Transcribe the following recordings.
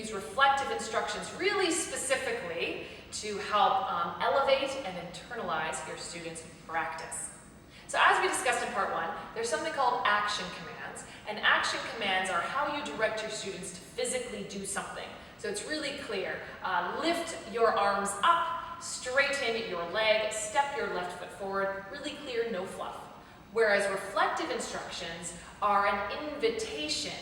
use reflective instructions really specifically to help elevate and internalize your students' practice. So as we discussed in part 1, there's something called action commands, and action commands are how you direct your students to physically do something. So it's really clear. Lift your arms up, straighten your leg, step your left foot forward, really clear, no fluff. Whereas reflective instructions are an invitation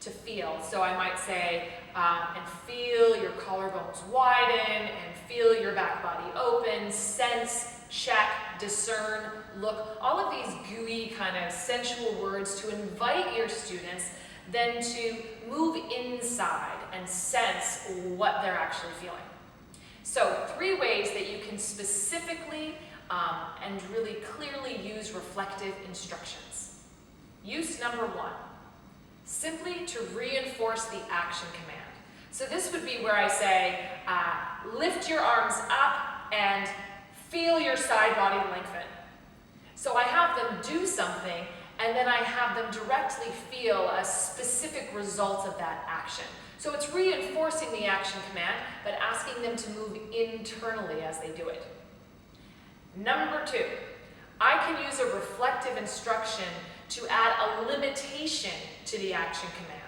to feel. So I might say, and feel your collarbones widen, and feel your back body open, sense, check, discern, look, all of these gooey kind of sensual words to invite your students then to move inside and sense what they're actually feeling. So 3 ways that you can specifically and really clearly use reflective instructions. Use number 1, simply to reinforce the action command. So this would be where I say, lift your arms up and feel your side body lengthen. So I have them do something, and then I have them directly feel a specific result of that action. So it's reinforcing the action command, but asking them to move internally as they do it. Number 2, I can use a reflective instruction to add a limitation to the action command.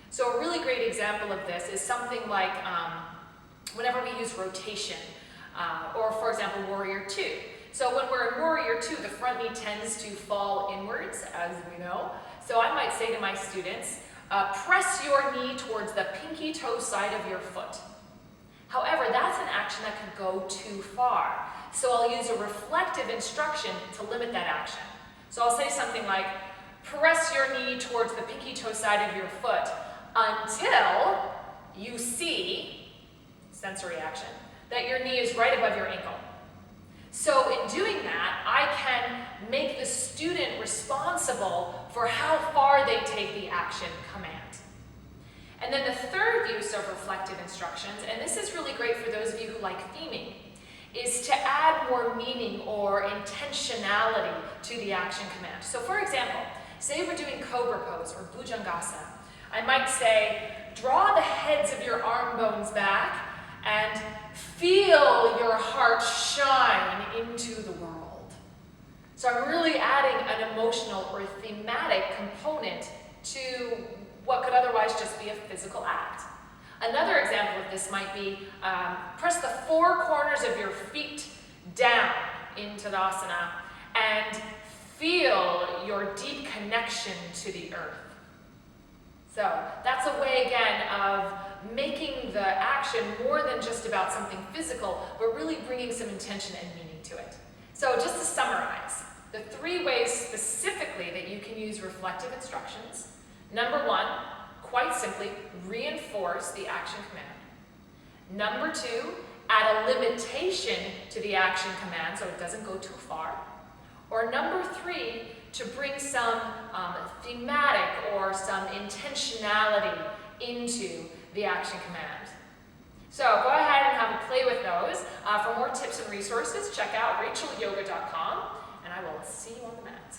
So a really great example of this is something like whenever we use rotation, or for example, Warrior 2. So when we're in Warrior 2, the front knee tends to fall inwards, as we know. So I might say to my students, press your knee towards the pinky toe side of your foot. However, that's an action that could go too far. So I'll use a reflective instruction to limit that action. So I'll say something like, press your knee towards the pinky toe side of your foot until you see, sensory action, that your knee is right above your ankle. So in doing that, I can make the student responsible for how far they take the action command. And then the third use of reflective instructions, and this is really great for those of you who like theming, is to add more meaning or intentionality to the action command. So for example, say we're doing Cobra Pose or Bhujangasana. I might say, draw the heads of your arm bones back and feel your heart shine into the world. So I'm really adding an emotional or thematic component to what could otherwise just be a physical act. Another example of this might be, press the 4 corners of your feet down in Tadasana and feel your deep connection to the earth. So that's a way again of making the action more than just about something physical, but really bringing some intention and meaning to it. So just to summarize, the 3 ways specifically that you can use reflective instructions. Number 1, quite simply, reinforce the action command. Number 2, add a limitation to the action command so it doesn't go too far. Or number 3, to bring some thematic or some intentionality into the action command. So go ahead and have a play with those. For more tips and resources, check out rachelyoga.com, and I will see you on the mat.